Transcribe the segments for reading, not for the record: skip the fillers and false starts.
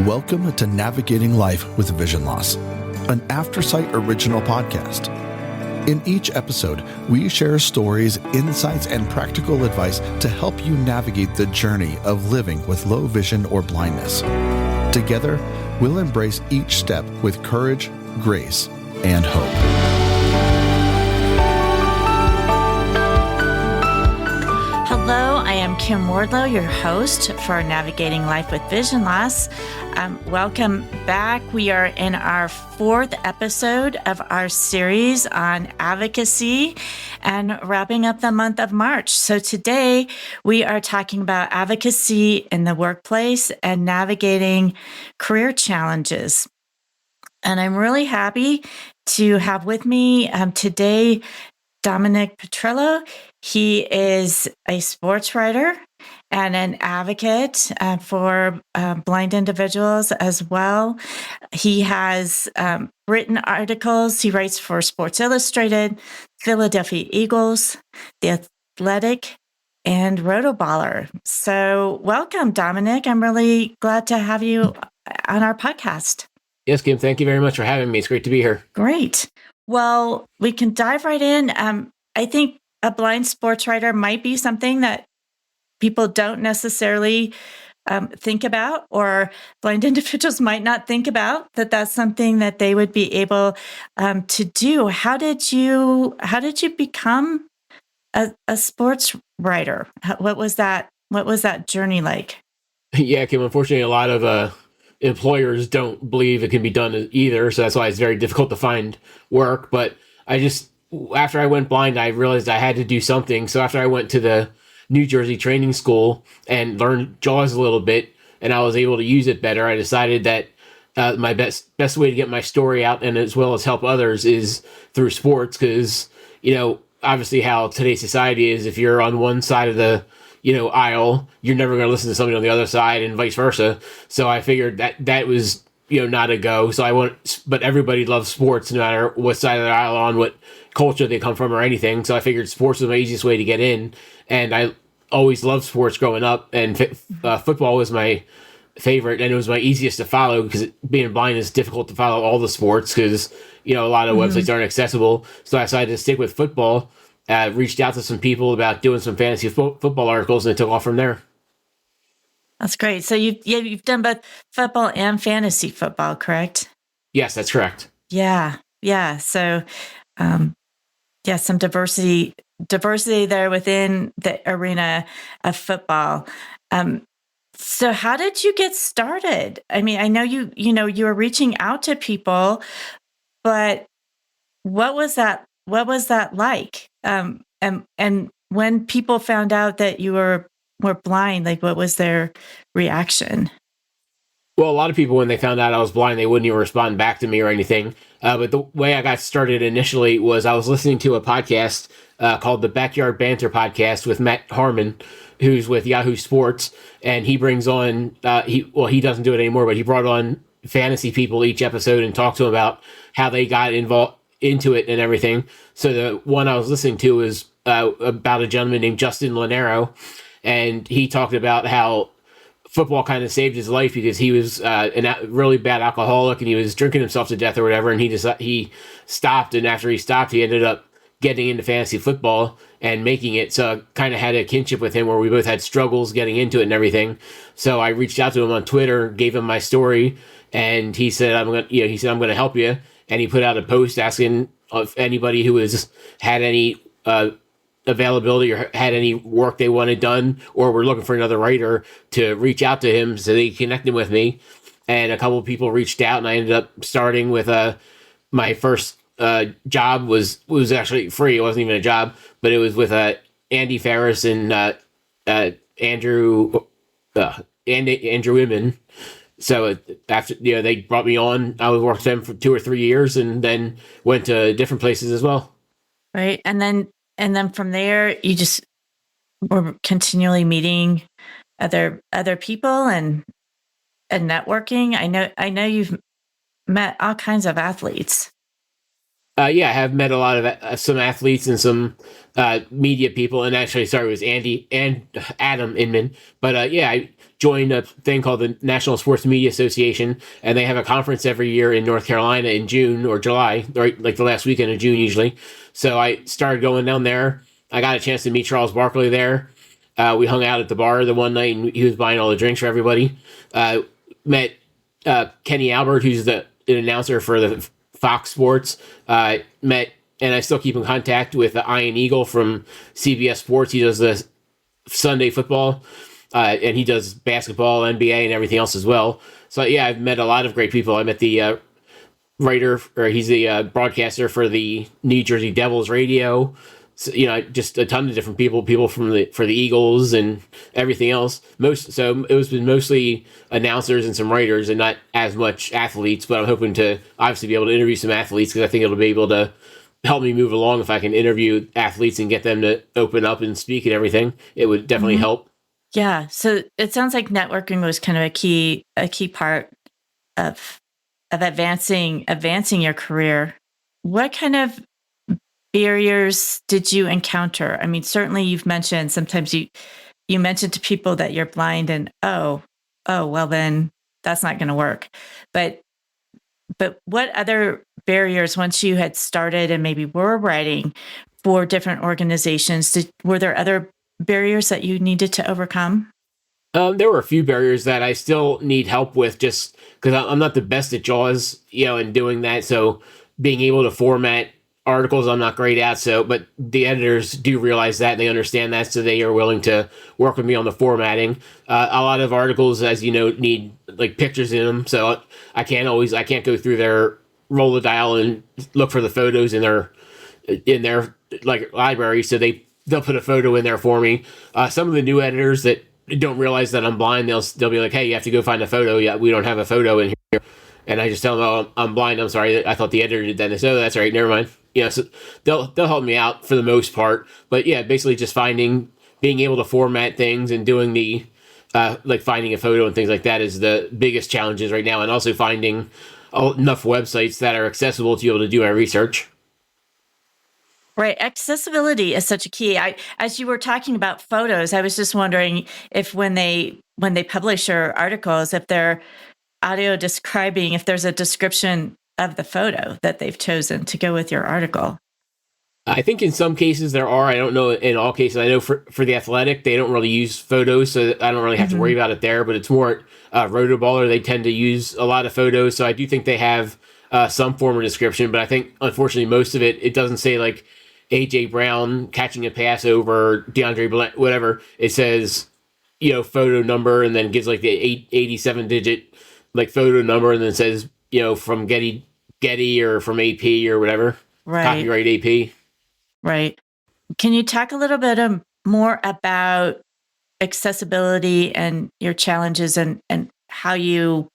Welcome to Navigating Life with Vision Loss, an Aftersight original podcast. In each episode, we share stories, insights, and practical advice to help you navigate the journey of living with low vision or blindness. Together, we'll embrace each step with courage, grace, and hope. Hello, I am Kim Wardlow, your host for Navigating Life with Vision Loss. Welcome back. We are in our fourth episode of our series on advocacy and wrapping up the month of March. So today we are talking about advocacy in the workplace and navigating career challenges. And I'm really happy to have with me today Dominick Petrillo. He is a sports writer and an advocate for blind individuals as well. He has written articles. He writes for Sports Illustrated, Philadelphia Eagles, The Athletic, and Rotoballer. So welcome, Dominic. I'm really glad to have you on our podcast. Yes, Kim, thank you very much for having me. It's great to be here. Great. Well, we can dive right in. I think a blind sports writer might be something that people don't necessarily think about, or blind individuals might not think about that that's something that they would be able to do. How did you become a sports writer? What was that journey like? Yeah, Kim, unfortunately, a lot of employers don't believe it can be done either, so that's why it's very difficult to find work. But after I went blind, I realized I had to do something. So after I went to the New Jersey training school and learned JAWS a little bit, and I was able to use it better, I decided that my best way to get my story out and as well as help others is through sports. Because, obviously how today's society is, if you're on one side of the aisle, you're never going to listen to somebody on the other side and vice versa. So I figured that was, not a go. So but everybody loves sports no matter what side of the aisle on, what culture they come from or anything. So I figured sports was my easiest way to get in. And I always loved sports growing up, and football was my favorite, and it was my easiest to follow because being blind is difficult to follow all the sports because, a lot of websites aren't accessible. So I decided to stick with football. Reached out to some people about doing some fantasy football articles, and it took off from there. That's great. So you've done both football and fantasy football, correct? Yes, that's correct. Yeah. So, some diversity there within the arena of football. So how did you get started? I mean, I know you were reaching out to people, but what was that like? And when people found out that you were blind, like what was their reaction? Well, a lot of people, when they found out I was blind, they wouldn't even respond back to me or anything. But the way I got started initially was I was listening to a podcast called the Backyard Banter Podcast with Matt Harmon, who's with Yahoo Sports, and he brings on, he doesn't do it anymore, but he brought on fantasy people each episode and talked to them about how they got involved into it and everything. So the one I was listening to was about a gentleman named Justin Lanero, and he talked about how football kind of saved his life because he was a really bad alcoholic and he was drinking himself to death or whatever, and he stopped, and after he stopped, he ended up getting into fantasy football and making it. So I kind of had a kinship with him where we both had struggles getting into it and everything. So I reached out to him on Twitter, gave him my story, and he said, I'm going to help you. And he put out a post asking if anybody who had any availability or had any work they wanted done or were looking for another writer to reach out to him so they connected with me. And a couple of people reached out, and I ended up starting with my first job was actually free. It wasn't even a job, but it was with Andy Ferris and Andrew Inman. So after they brought me on, I worked with them for 2 or 3 years, and then went to different places as well. Right, and then from there, you just were continually meeting other people and networking. I know you've met all kinds of athletes. I have met a lot of some athletes and some media people, and actually, sorry, it was Andy and Adam Inman. But joined a thing called the National Sports Media Association, and they have a conference every year in North Carolina in June or July, right, like the last weekend of June usually. So I started going down there. I got a chance to meet Charles Barkley there. We hung out at the bar the one night, and he was buying all the drinks for everybody. Met Kenny Albert, who's an announcer for the Fox Sports. Met, and I still keep in contact with Ian Eagle from CBS Sports. He does the Sunday football, and he does basketball, NBA, and everything else as well. So yeah, I've met a lot of great people. I met the writer, or he's the broadcaster for the New Jersey Devils radio. So, just a ton of different people for the Eagles and everything else. So it was been mostly announcers and some writers, and not as much athletes. But I'm hoping to obviously be able to interview some athletes, because I think it'll be able to help me move along if I can interview athletes and get them to open up and speak and everything. It would definitely help. Yeah. So it sounds like networking was kind of a key part of advancing your career. What kind of barriers did you encounter? I mean, certainly you've mentioned sometimes you mentioned to people that you're blind, and oh, well then that's not going to work. But what other barriers, once you had started and maybe were writing for different organizations, were there other barriers that you needed to overcome? There were a few barriers that I still need help with, just because I'm not the best at JAWS, in doing that. So being able to format articles, I'm not great at. But the editors do realize that, and they understand that, so they are willing to work with me on the formatting. A lot of articles, as you know, need like pictures in them, so I can't go through their Rolodex and look for the photos in their like library. So they'll put a photo in there for me. Some of the new editors that don't realize that I'm blind, they'll be like, "Hey, you have to go find a photo. Yeah, we don't have a photo in here." And I just tell them, "Oh, I'm blind. I'm sorry. I thought the editor did that." And they say, "Oh, that's all right. Never mind." So they'll help me out for the most part. But yeah, basically just being able to format things and doing the like finding a photo and things like that is the biggest challenges right now, and also finding enough websites that are accessible to be able to do my research. Right. Accessibility is such a key. As you were talking about photos, I was just wondering if when they publish your articles, if they're audio describing, if there's a description of the photo that they've chosen to go with your article. I think in some cases there are. I don't know in all cases. I know for The Athletic, they don't really use photos, so I don't really have to worry about it there. But it's more Rotoballer. They tend to use a lot of photos, so I do think they have some form of description. But I think, unfortunately, most of it doesn't say like A.J. Brown catching a pass over DeAndre Blunt, whatever. It says, photo number, and then gives like the 87-digit like photo number, and then says, from Getty or from AP or whatever. Right. Copyright AP. Right. Can you talk a little bit more about accessibility and your challenges and how you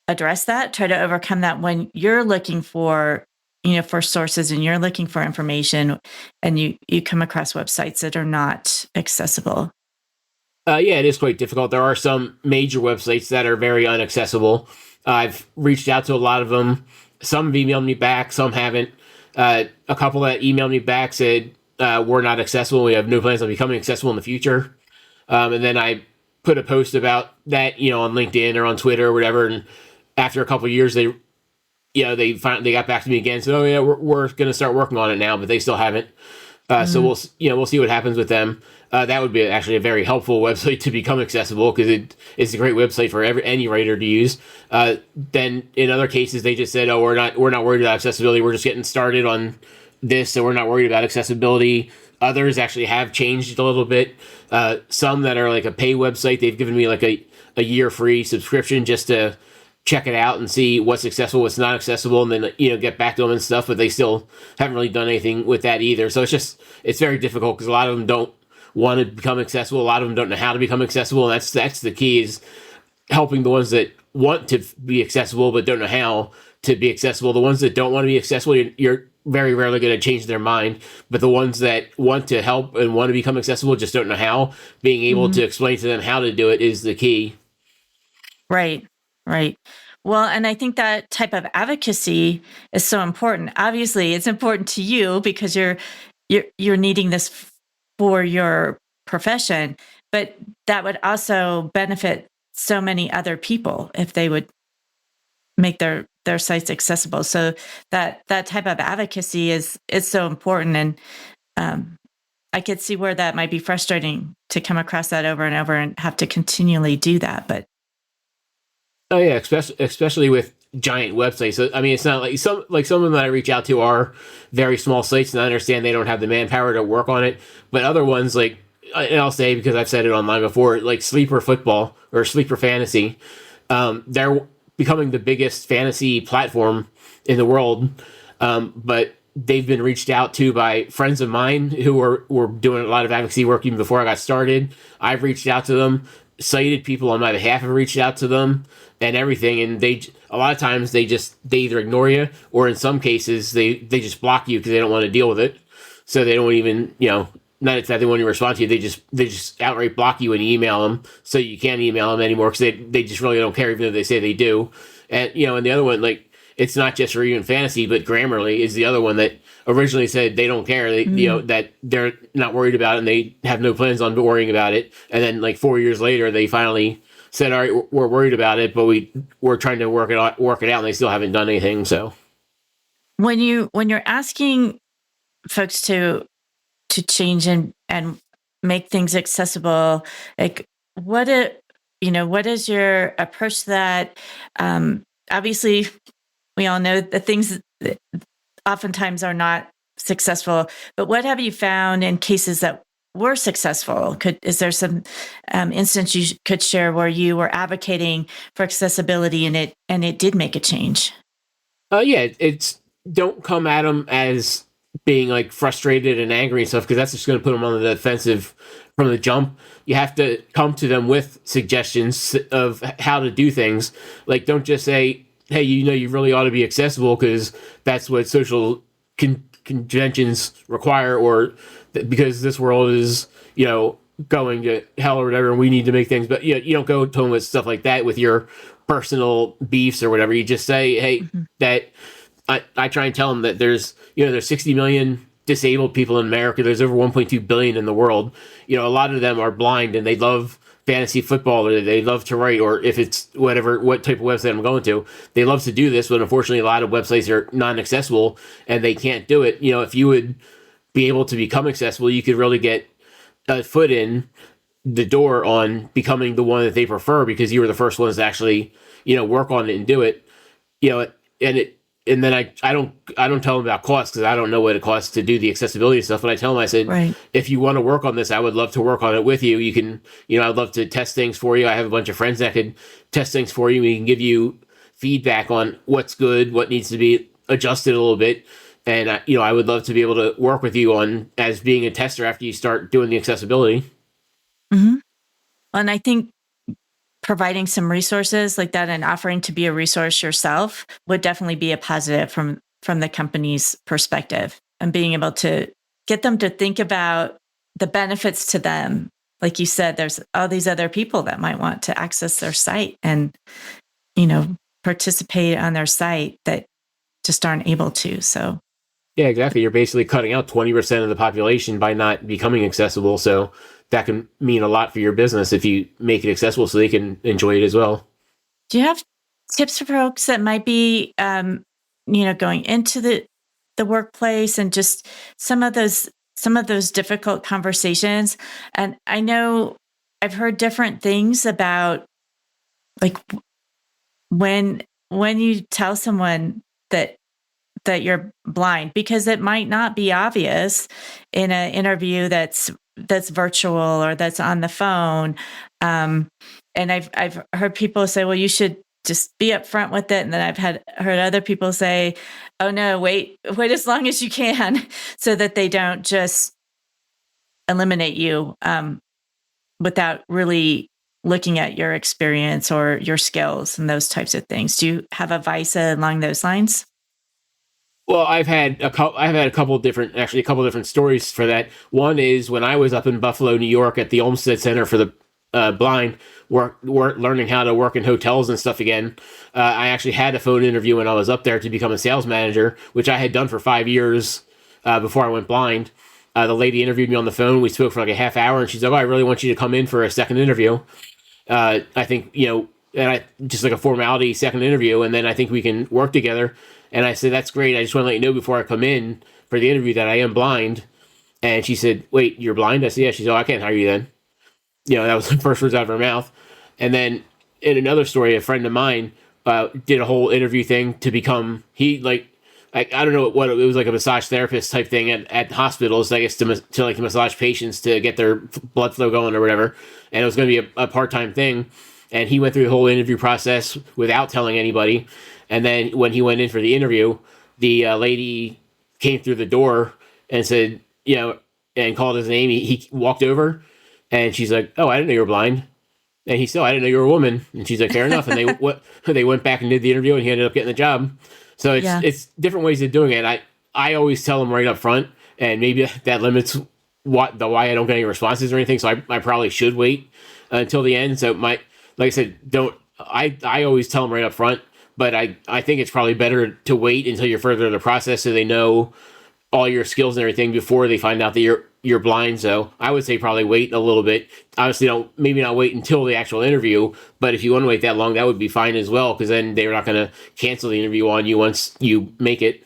address that, try to overcome that when you're looking for, for sources and you're looking for information and you come across websites that are not accessible? Yeah, it is quite difficult. There are some major websites that are very inaccessible. I've reached out to a lot of them. Some have emailed me back, some haven't. A couple that emailed me back said, we're not accessible. We have no plans on becoming accessible in the future. And then I put a post about that, on LinkedIn or on Twitter or whatever. And after a couple of years, they got back to me again. So, we're going to start working on it now, but they still haven't. So we'll see what happens with them. That would be actually a very helpful website to become accessible, because it's a great website for any writer to use. Then in other cases, they just said, "Oh, we're not worried about accessibility. We're just getting started on this, so we're not worried about accessibility." Others actually have changed a little bit. Some that are like a pay website, they've given me like a year free subscription just to check it out and see what's accessible, what's not accessible, and then get back to them and stuff. But they still haven't really done anything with that either. So it's very difficult, because a lot of them don't want to become accessible. A lot of them don't know how to become accessible, and that's the key, is helping the ones that want to be accessible but don't know how to be accessible. The ones that don't want to be accessible, you're very rarely going to change their mind. But the ones that want to help and want to become accessible just don't know how. Being able to explain to them how to do it is the key. Right. Well, and I think that type of advocacy is so important. Obviously, it's important to you because you're needing this for your profession, but that would also benefit so many other people if they would make their sites accessible. So that type of advocacy is so important. And I could see where that might be frustrating to come across that over and over and have to continually do that. But oh yeah, especially with giant websites. So, I mean, it's not like some of them that I reach out to are very small sites, and I understand they don't have the manpower to work on it. But other ones, like, and I'll say because I've said it online before, like Sleeper Football or Sleeper Fantasy, they're becoming the biggest fantasy platform in the world. But they've been reached out to by friends of mine who were doing a lot of advocacy work even before I got started. I've reached out to them. Cited people on my behalf have reached out to them and everything, and a lot of times they either ignore you, or in some cases they just block you because they don't want to deal with it. So they don't even, not that they want to respond to you, they just outright block you and email them, so you can't email them anymore because they just really don't care, even though they say they do. And and the other one, like, it's not just for even fantasy, but Grammarly is the other one that originally said they don't care, that they're not worried about it and they have no plans on worrying about it. And then like 4 years later, they finally said, all right, we're worried about it, but we're trying to work it out, and they still haven't done anything. So when you're asking folks to change and make things accessible, like what is your approach to that? Obviously, we all know the things that oftentimes are not successful, but what have you found in cases that were successful? Is there some instance you could share where you were advocating for accessibility and it did make a change? Yeah, it's don't come at them as being like frustrated and angry and stuff, because that's just going to put them on the defensive from the jump. You have to come to them with suggestions of how to do things. Like, don't just say, hey, you really ought to be accessible because that's what social conventions require, or because this world is, going to hell or whatever, and we need to make things. But you don't go to them with stuff like that with your personal beefs or whatever. You just say, hey, that I try and tell them that there's 60 million disabled people in America. There's over 1.2 billion in the world. A lot of them are blind and they love fantasy football, or they love to write, or if it's what type of website I'm going to, they love to do this, but unfortunately a lot of websites are non-accessible and they can't do it. If you would be able to become accessible, you could really get a foot in the door on becoming the one that they prefer, because you were the first ones to actually, work on it and do it, and then I don't tell them about costs, because I don't know what it costs to do the accessibility stuff. But I tell them, I said, right, if you want to work on this, I would love to work on it with you. You can, I'd love to test things for you. I have a bunch of friends that could test things for you. We can give you feedback on what's good, what needs to be adjusted a little bit. And, I would love to be able to work with you on as being a tester after you start doing the accessibility. Mm-hmm. And I think providing some resources like that and offering to be a resource yourself would definitely be a positive from the company's perspective, and being able to get them to think about the benefits to them. Like you said, there's all these other people that might want to access their site and, participate on their site that just aren't able to. So yeah, exactly. You're basically cutting out 20% of the population by not becoming accessible. So that can mean a lot for your business if you make it accessible so they can enjoy it as well. Do you have tips for folks that might be, going into the workplace and just some of those difficult conversations? And I know I've heard different things about, like, when you tell someone that you're blind, because it might not be obvious in an interview that's virtual or that's on the phone. And I've heard people say, well, you should just be upfront with it. And then I've heard other people say, oh no, wait as long as you can, so that they don't just eliminate you without really looking at your experience or your skills and those types of things. Do you have advice along those lines? Well, I've had a couple different stories for that. One is when I was up in Buffalo, New York, at the Olmsted Center for the Blind, learning how to work in hotels and stuff again. I actually had a phone interview when I was up there to become a sales manager, which I had done for 5 years before I went blind. The lady interviewed me on the phone. We spoke for like a half hour, and she's like, "Oh, I really want you to come in for a second interview." I think, and I just like a formality second interview, and then I think we can work together. And I said, that's great. I just want to let you know before I come in for the interview that I am blind. And she said, wait, you're blind? I said, yeah. She said, oh, I can't hire you then. That was the first words out of her mouth. And then in another story, a friend of mine did a whole interview thing to become, I don't know what it was, like a massage therapist type thing at hospitals, I guess, to like massage patients to get their blood flow going or whatever. And it was going to be a part-time thing. And he went through the whole interview process without telling anybody. And then when he went in for the interview, the lady came through the door and said, and called his name. He walked over and she's like, oh, I didn't know you were blind. And he said, oh, I didn't know you were a woman. And she's like, fair enough. And they went back and did the interview and he ended up getting the job. So it's different ways of doing it. I always tell them right up front, and maybe that limits why I don't get any responses or anything. So I probably should wait until the end. So like I said, I always tell them right up front, but I think it's probably better to wait until you're further in the process so they know all your skills and everything before they find out that you're blind. So I would say probably wait a little bit. Obviously, maybe not wait until the actual interview, but if you want to wait that long, that would be fine as well, because then they're not going to cancel the interview on you once you make it.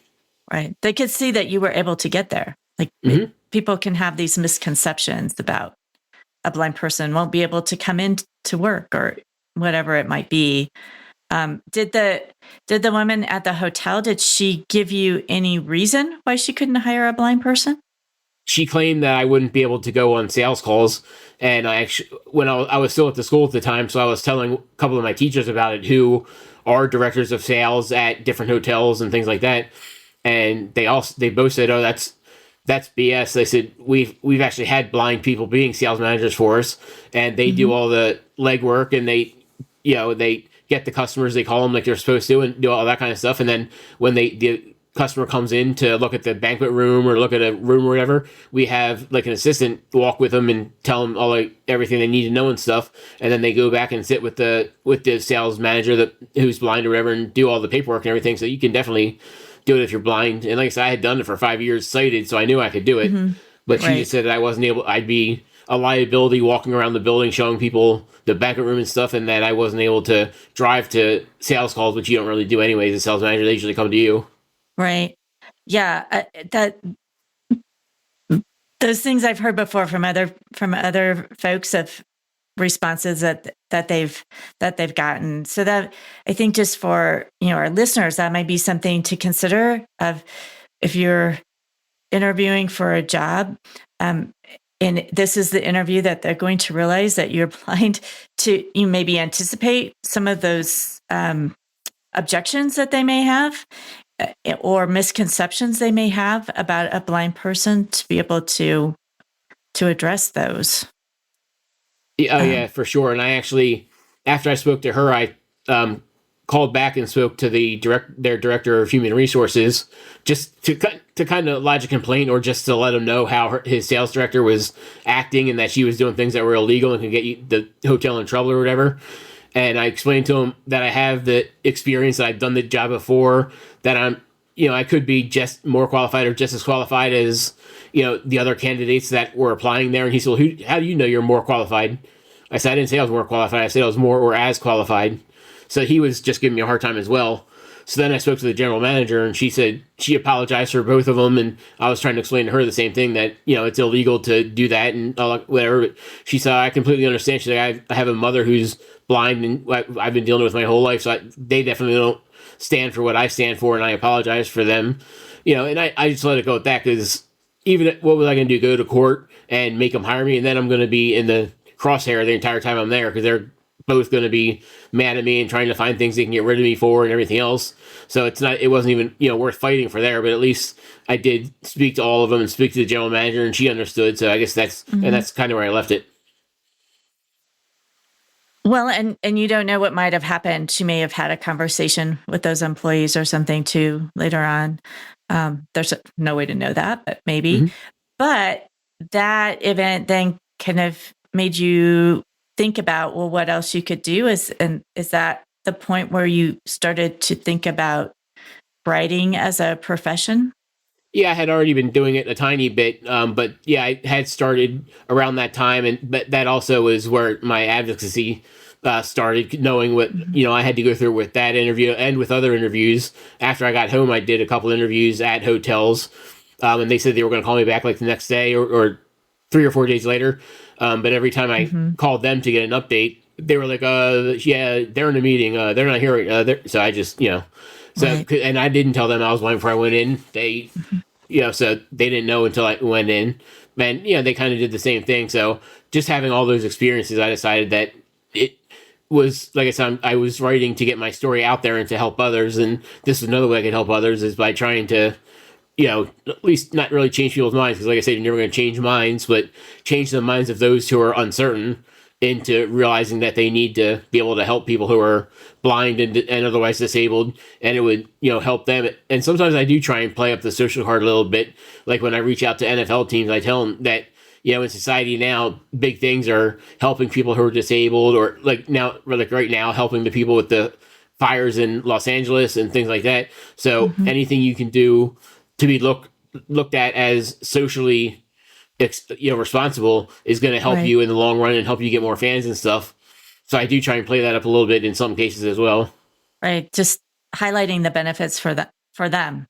Right. They could see that you were able to get there. Like people can have these misconceptions about a blind person won't be able to come in to work or whatever it might be. Did the woman at the hotel, did she give you any reason why she couldn't hire a blind person? She claimed that I wouldn't be able to go on sales calls. And when I was still at the school at the time, so I was telling a couple of my teachers about it, who are directors of sales at different hotels and things like that. And they both said, oh, that's BS. They said, we've actually had blind people being sales managers for us, and they do all the legwork, and they get the customers, they call them like they're supposed to, and do all that kind of stuff. And then when the customer comes in to look at the banquet room or look at a room or whatever, we have like an assistant walk with them and tell them all everything they need to know and stuff. And then they go back and sit with the sales manager who's blind or whatever and do all the paperwork and everything. So you can definitely do it if you're blind. And like I said, I had done it for 5 years sighted, so I knew I could do it. But she just said that I wasn't able, I'd be a liability walking around the building showing people the banquet room and stuff, and that I wasn't able to drive to sales calls, which you don't really do anyways as sales manager. They usually come to you. Right. Yeah. Those things I've heard before from other folks of responses that they've gotten. So that I think just for our listeners, that might be something to consider of if you're interviewing for a job. And this is the interview that they're going to realize that you're blind, to you maybe anticipate some of those objections that they may have or misconceptions they may have about a blind person, to be able to address those. Yeah, for sure. And I actually, after I spoke to her, I called back and spoke to their director of human resources, just to kind of lodge a complaint, or just to let him know how his sales director was acting and that she was doing things that were illegal and could get the hotel in trouble or whatever. And I explained to him that I have the experience, that I've done the job before, that I'm, I could be just more qualified or just as qualified as, the other candidates that were applying there. And he said, well, how do you know you're more qualified? I said, I didn't say I was more qualified. I said I was more or as qualified. So he was just giving me a hard time as well. So then I spoke to the general manager, and she said she apologized for both of them. And I was trying to explain to her the same thing, that, it's illegal to do that and whatever. But she said, I completely understand. She's like, I have a mother who's blind, and I've been dealing with my whole life. So they definitely don't stand for what I stand for, and I apologize for them. And I just let it go at that, because even what was I going to do? Go to court and make them hire me? And then I'm going to be in the crosshair the entire time I'm there, because they're both going to be mad at me and trying to find things they can get rid of me for and everything else. So it wasn't even, worth fighting for there, but at least I did speak to all of them and speak to the general manager, and she understood. So I guess that's kind of where I left it. Well, and you don't know what might have happened. She may have had a conversation with those employees or something too later on. There's no way to know that, but maybe. But that event then kind of made you think about, well, what else you could do? Is that the point where you started to think about writing as a profession? Yeah, I had already been doing it a tiny bit, but yeah, I had started around that time, but that also is where my advocacy started, knowing what I had to go through with that interview and with other interviews. After I got home, I did a couple interviews at hotels, and they said they were going to call me back like the next day or 3 or 4 days later. But every time I called them to get an update, they were like, yeah, they're in a meeting. They're not here. So I just, right. And I didn't tell them I was blind before I went in. They, so they didn't know until I went in. And, they kind of did the same thing. So just having all those experiences, I decided that it was, like I said, I was writing to get my story out there and to help others. And this is another way I could help others, is by trying to, at least not really change people's minds. Because like I said, you're never going to change minds, but change the minds of those who are uncertain into realizing that they need to be able to help people who are blind and otherwise disabled, and it would, help them. And sometimes I do try and play up the social card a little bit. Like when I reach out to NFL teams, I tell them that, in society now, big things are helping people who are disabled, or like right now, helping the people with the fires in Los Angeles and things like that. So anything you can do to be looked at as socially responsible is going to help you in the long run and help you get more fans and stuff. So I do try and play that up a little bit in some cases as well. Right. Just highlighting the benefits for them.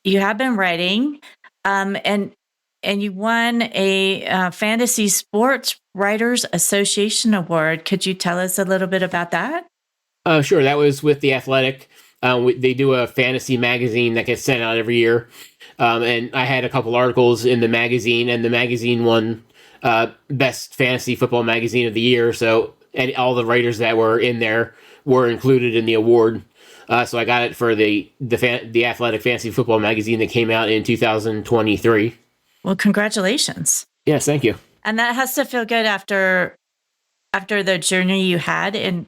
You have been writing, and you won a Fantasy Sports Writers Association Award. Could you tell us a little bit about that? Sure. That was with The Athletic. They do a fantasy magazine that gets sent out every year. And I had a couple articles in the magazine, and the magazine won Best Fantasy Football Magazine of the Year. So, and all the writers that were in there were included in the award. So I got it for the Athletic Fantasy Football Magazine that came out in 2023. Well, congratulations. Yes, thank you. And that has to feel good after the journey you had in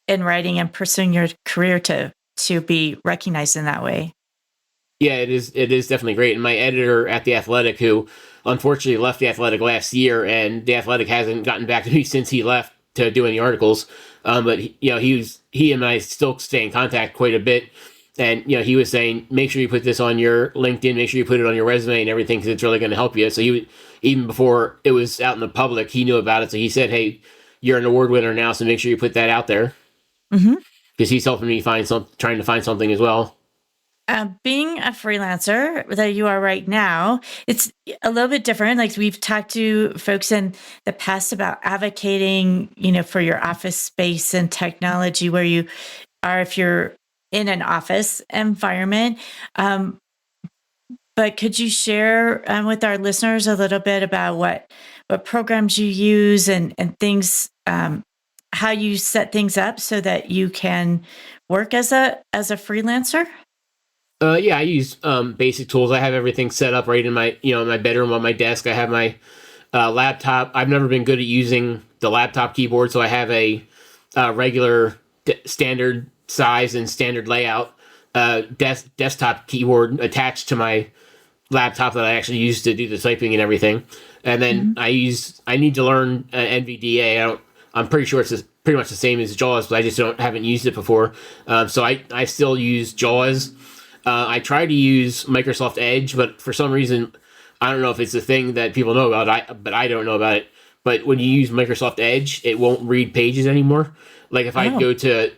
writing and pursuing your career to be recognized in that way. Yeah, it is definitely great. And my editor at The Athletic, who unfortunately left The Athletic last year, and The Athletic hasn't gotten back to me since he left to do any articles. But he and I still stay in contact quite a bit. And, he was saying, make sure you put this on your LinkedIn, make sure you put it on your resume and everything, because it's really going to help you. So even before it was out in the public, he knew about it. So he said, hey, you're an award winner now, so make sure you put that out there. Because he's helping me trying to find something as well. Being a freelancer that you are right now, it's a little bit different. Like we've talked to folks in the past about advocating, for your office space and technology where you are, if you're in an office environment. But could you share with our listeners a little bit about what programs you use and things, how you set things up so that you can work as a freelancer? Yeah, I use basic tools. I have everything set up right in my my bedroom on my desk. I have my laptop. I've never been good at using the laptop keyboard, so I have a regular standard size and standard layout desktop keyboard attached to my laptop that I actually use to do the typing and everything. And then I need to learn NVDA. I'm pretty sure it's pretty much the same as JAWS, but I just haven't used it before. So I still use JAWS. I try to use Microsoft Edge, but for some reason, I don't know if it's a thing that people know about, but I don't know about it. But when you use Microsoft Edge, it won't read pages anymore. Like if I go to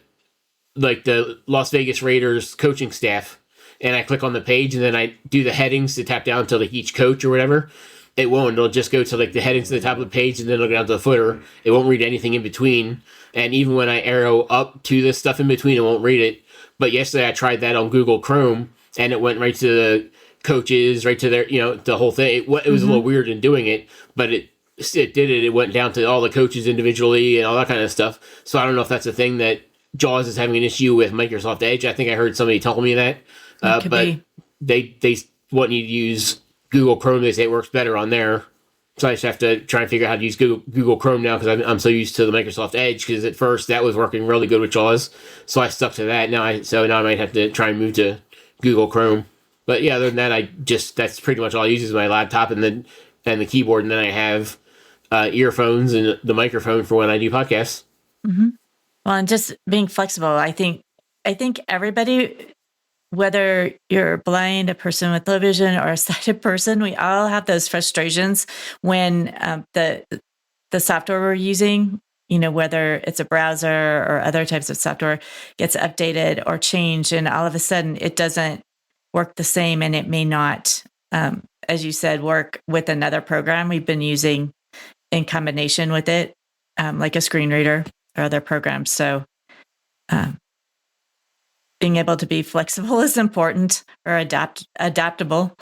like the Las Vegas Raiders coaching staff and I click on the page and then I do the headings to tap down to like each coach or whatever, it won't. It'll just go to like the headings to the top of the page and then it'll go down to the footer. It won't read anything in between. And even when I arrow up to the stuff in between, it won't read it. But yesterday I tried that on Google Chrome and it went right to the coaches, right to their, the whole thing. It was a little weird in doing it, but it did it. It went down to all the coaches individually and all that kind of stuff. So I don't know if that's a thing that JAWS is having an issue with Microsoft Edge. I think I heard somebody tell me that. But they want you to use Google Chrome. They say it works better on there. So I just have to try and figure out how to use Google Chrome now because I'm so used to the Microsoft Edge, because at first that was working really good with JAWS. So I stuck to that. Now I might have to try and move to Google Chrome. But yeah, other than that, that's pretty much all I use is my laptop and the keyboard. And then I have earphones and the microphone for when I do podcasts. Mm-hmm. Well, and just being flexible. I think everybody, whether you're blind, a person with low vision, or a sighted person, we all have those frustrations when the software we're using whether it's a browser or other types of software gets updated or changed, and all of a sudden it doesn't work the same, and it may not, as you said, work with another program we've been using in combination with it, like a screen reader or other programs. So being able to be flexible is important, or adaptable.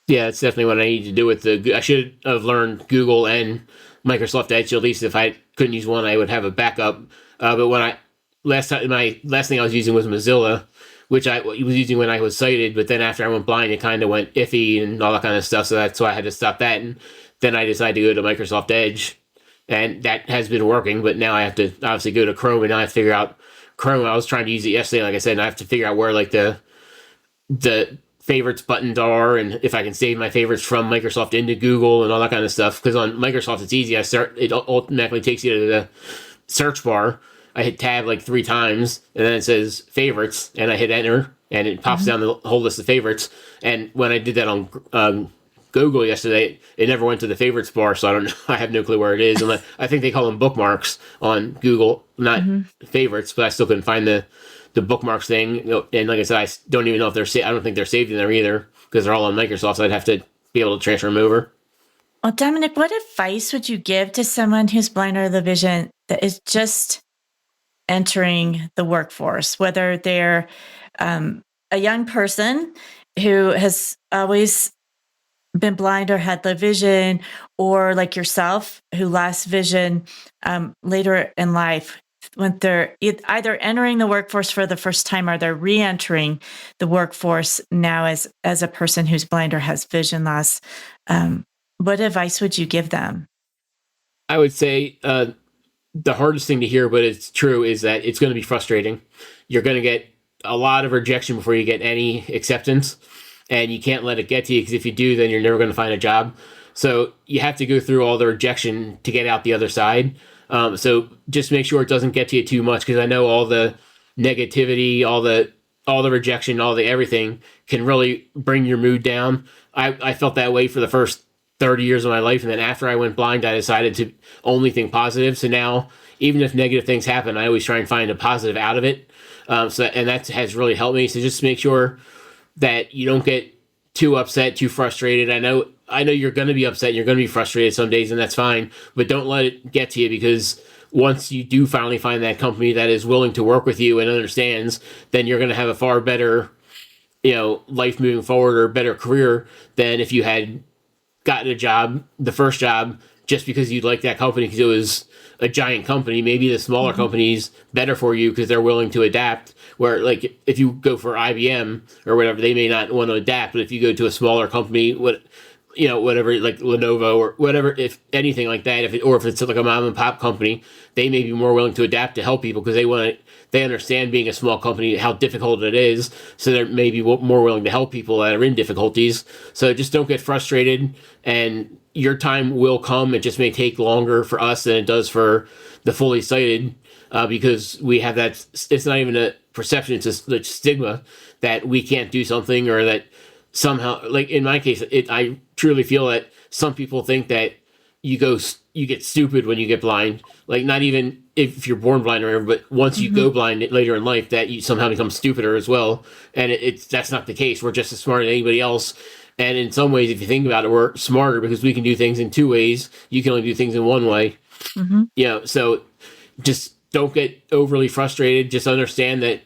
Yeah, it's definitely what I need to do with I should have learned Google and Microsoft Edge. At least if I couldn't use one, I would have a backup. But my last thing I was using was Mozilla, which I was using when I was sighted. But then after I went blind, it kind of went iffy and all that kind of stuff. So that's why I had to stop that. And then I decided to go to Microsoft Edge, and that has been working. But now I have to obviously go to Chrome, and I have to figure out Chrome. I was trying to use it yesterday, like I said, and I have to figure out where like the favorites buttons are, and if I can save my favorites from Microsoft into Google and all that kind of stuff. Because on Microsoft it's easy. It automatically takes you to the search bar. I hit tab like 3 times, and then it says favorites, and I hit enter, and it pops down the whole list of favorites. And when I did that on Google yesterday, it never went to the favorites bar, so I don't know. I have no clue where it is. And I think they call them bookmarks on Google, not favorites, but I still couldn't find the bookmarks thing. And like I said, I don't even know if they're I don't think they're saved in there either, because they're all on Microsoft, so I'd have to be able to transfer them over. Well, Dominic, what advice would you give to someone who's blind or low vision that is just entering the workforce, whether they're a young person who has always been blind or had low vision, or like yourself who lost vision later in life, when they're either entering the workforce for the first time or they're re-entering the workforce now as a person who's blind or has vision loss? What advice would you give them? I would say the hardest thing to hear, but it's true, is that it's going to be frustrating. You're going to get a lot of rejection before you get any acceptance, and you can't let it get to you, because if you do, then you're never going to find a job. So you have to go through all the rejection to get out the other side. So just make sure it doesn't get to you too much, because I know all the negativity, all the rejection, all the everything can really bring your mood down. I felt that way for the first 30 years of my life, and then after I went blind, I decided to only think positive. So now, even if negative thknow happen, I always try and find a positive out of it. And that has really helped me. So just make sure that you don't get too upset, too frustrated. I know you're going to be upset, you're going to be frustrated some days, and that's fine, but don't let it get to you, because once you do finally find that company that is willing to work with you and understands, then you're going to have a far better, life moving forward, or better career than if you had gotten a job, the first job, just because you'd like that company because it was a giant company. Maybe the smaller company's better for you because they're willing to adapt. Where, like, if you go for IBM or whatever, they may not want to adapt. But if you go to a smaller company, whatever, like Lenovo or whatever, if anything like that, if it's like a mom and pop company, they may be more willing to adapt to help people, because they understand being a small company, how difficult it is. So they're maybe more willing to help people that are in difficulties. So just don't get frustrated, and your time will come. It just may take longer for us than it does for the fully sighted, because we have that. It's not even a perception; it's just the stigma that we can't do something, or that somehow, like in my case, I truly feel that some people think that you get stupid when you get blind. Like, not even if you're born blind or whatever, but once you go blind later in life, that you somehow become stupider as well. And that's not the case. We're just as smart as anybody else. And in some ways, if you think about it, we're smarter because we can do things in 2 ways. You can only do things in 1 way. So just don't get overly frustrated. Just understand that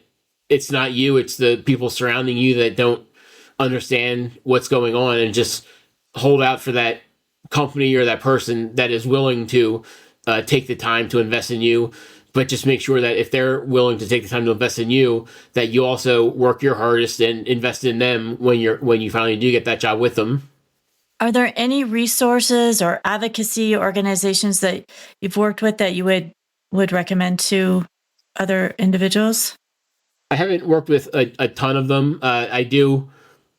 it's not you, it's the people surrounding you that don't understand what's going on, and just hold out for that company or that person that is willing to take the time to invest in you. But just make sure that if they're willing to take the time to invest in you, that you also work your hardest and invest in them when you finally do get that job with them. Are there any resources or advocacy organizations that you've worked with that you would recommend to other individuals? I haven't worked with a ton of them. I do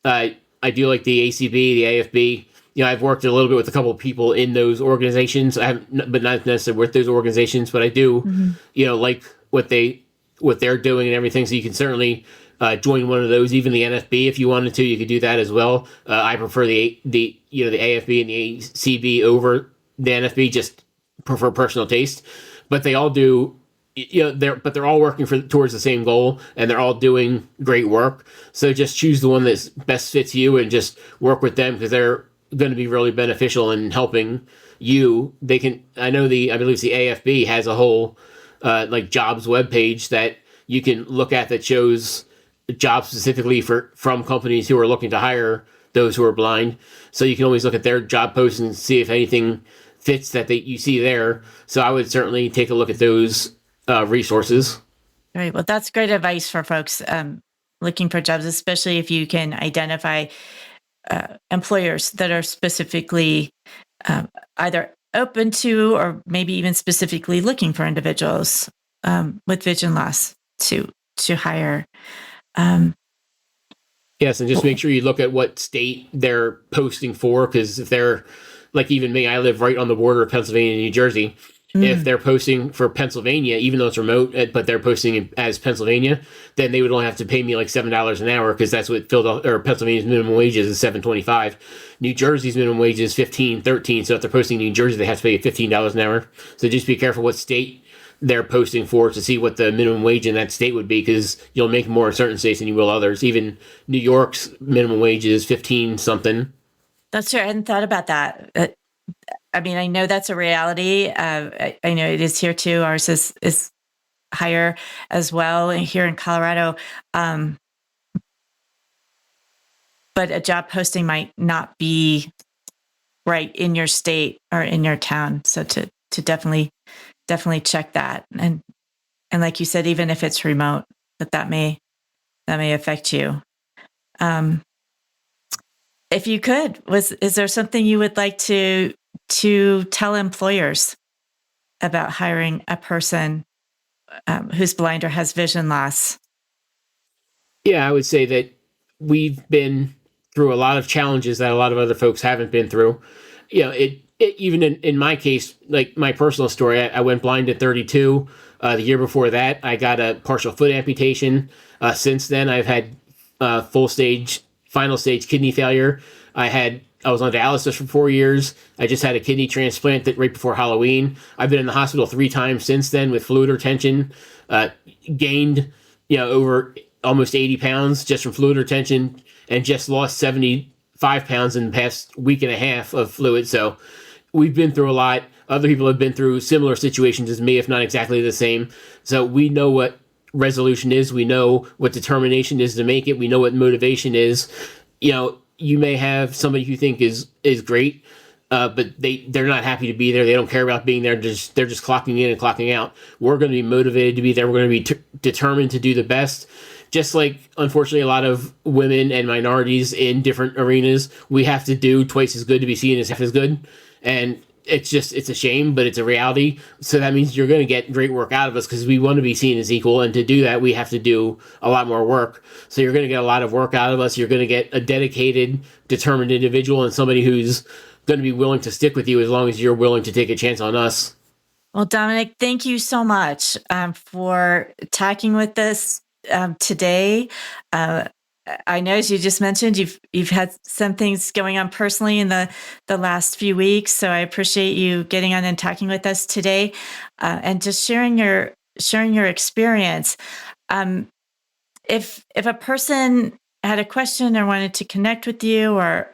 like the ACB, the AFB. I've worked a little bit with a couple of people in those organizations. I haven't, but not necessarily with those organizations. But I do, like what they're doing and everything. So you can certainly join one of those. Even the NFB, if you wanted to, you could do that as well. I prefer the AFB and the ACB over the NFB, just prefer personal taste, but they all do. They're all working towards the same goal, and they're all doing great work. So just choose the one that best fits you, and just work with them, because they're going to be really beneficial in helping you. They can. I believe it's the AFB has a whole like jobs webpage that you can look at that shows jobs specifically from companies who are looking to hire those who are blind. So you can always look at their job posts and see if anything fits that you see there. So I would certainly take a look at those resources. Right. Well, that's great advice for folks looking for jobs, especially if you can identify employers that are specifically either open to, or maybe even specifically looking for individuals with vision loss to hire. Yes, and just make sure you look at what state they're posting for, because if they're, like even me, I live right on the border of Pennsylvania and New Jersey. If they're posting for Pennsylvania, even though it's remote, but they're posting it as Pennsylvania, then they would only have to pay me like $7 an hour, because that's what Pennsylvania's minimum wage is $7.25. New Jersey's minimum wage is $15.13. So if they're posting New Jersey, they have to pay $15 an hour. So just be careful what state they're posting for to see what the minimum wage in that state would be, because you'll make more in certain states than you will others. Even New York's minimum wage is 15 something. That's true. I hadn't thought about that. I mean, I know that's a reality. I know it is here too. Ours is higher as well here in Colorado. But a job posting might not be right in your state or in your town. So to definitely check that. And like you said, even if it's remote, that may affect you. If you could, is there something you would like to tell employers about hiring a person who's blind or has vision loss? Yeah, I would say that we've been through a lot of challenges that a lot of other folks haven't been through. It even in my case, like my personal story, I went blind at 32. The year before that, I got a partial foot amputation. Since then, I've had final stage kidney failure. I was on dialysis for 4 years. I just had a kidney transplant right before Halloween. I've been in the hospital 3 times since then with fluid retention. Gained, over almost 80 pounds just from fluid retention, and just lost 75 pounds in the past week and a half of fluid. So we've been through a lot. Other people have been through similar situations as me, if not exactly the same. So we know what resolution is. We know what determination is to make it. We know what motivation is. You may have somebody who you think is great, but they're not happy to be there. They don't care about being there. They're just clocking in and clocking out. We're going to be motivated to be there. We're going to be determined to do the best. Just like, unfortunately, a lot of women and minorities in different arenas, we have to do twice as good to be seen as half as good. And it's a shame, but it's a reality. So that means you're going to get great work out of us, because we want to be seen as equal. And to do that, we have to do a lot more work. So you're going to get a lot of work out of us. You're going to get a dedicated, determined individual, and somebody who's going to be willing to stick with you as long as you're willing to take a chance on us. Well, Dominic, thank you so much for talking with us today. I know, as you just mentioned, you've had some things going on personally in the last few weeks, so I appreciate you getting on and talking with us today, and just sharing your experience. If a person had a question or wanted to connect with you, or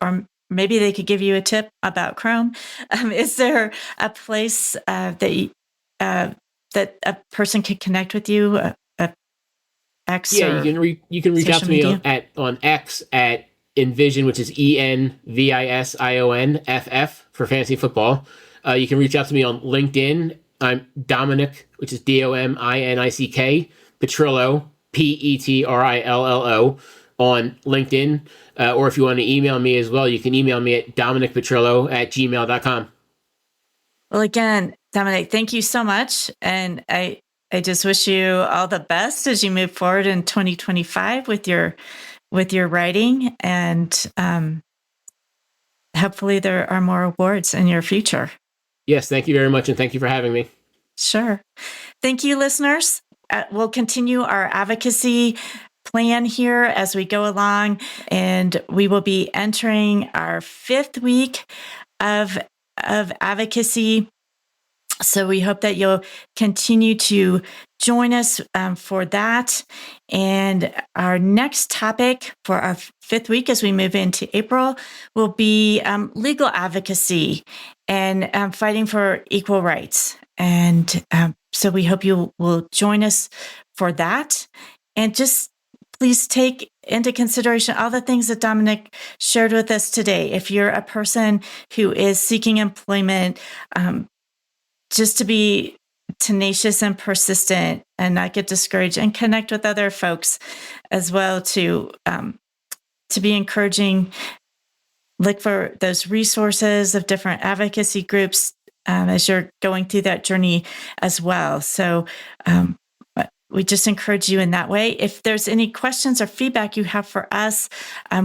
maybe they could give you a tip about Chrome, is there a place that a person could connect with you? X, yeah, you can reach out to me on X at Envision, which is ENVISIONFF for fantasy football. You can reach out to me on LinkedIn. I'm Dominic, which is DOMINICK, Petrillo, PETRILLO on LinkedIn. Or if you want to email me as well, you can email me at DominickPetrillo@gmail.com. Well, again, Dominic, thank you so much. And I just wish you all the best as you move forward in 2025 with your writing, and hopefully there are more awards in your future. Yes, thank you very much, and thank you for having me. Sure. Thank you, listeners. We'll continue our advocacy plan here as we go along, and we will be entering our 5th week of advocacy. So we hope that you'll continue to join us for that. And our next topic for our 5th week as we move into April will be legal advocacy and fighting for equal rights. And so we hope you will join us for that. And just please take into consideration all the things that Dominic shared with us today. If you're a person who is seeking employment, just to be tenacious and persistent and not get discouraged, and connect with other folks as well to be encouraging. Look for those resources of different advocacy groups as you're going through that journey as well. So we just encourage you in that way. If there's any questions or feedback you have for us,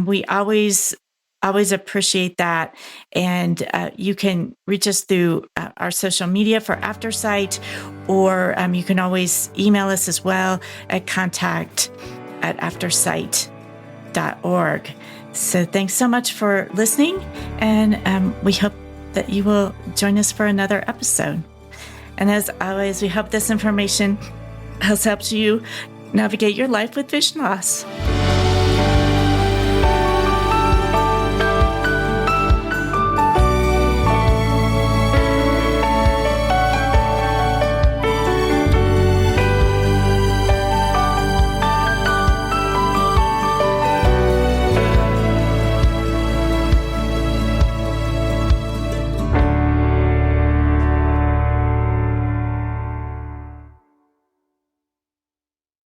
we always appreciate that. And you can reach us through our social media for Aftersight, or you can always email us as well at contact@aftersight.org. So thanks so much for listening, and we hope that you will join us for another episode. And as always, we hope this information has helped you navigate your life with vision loss.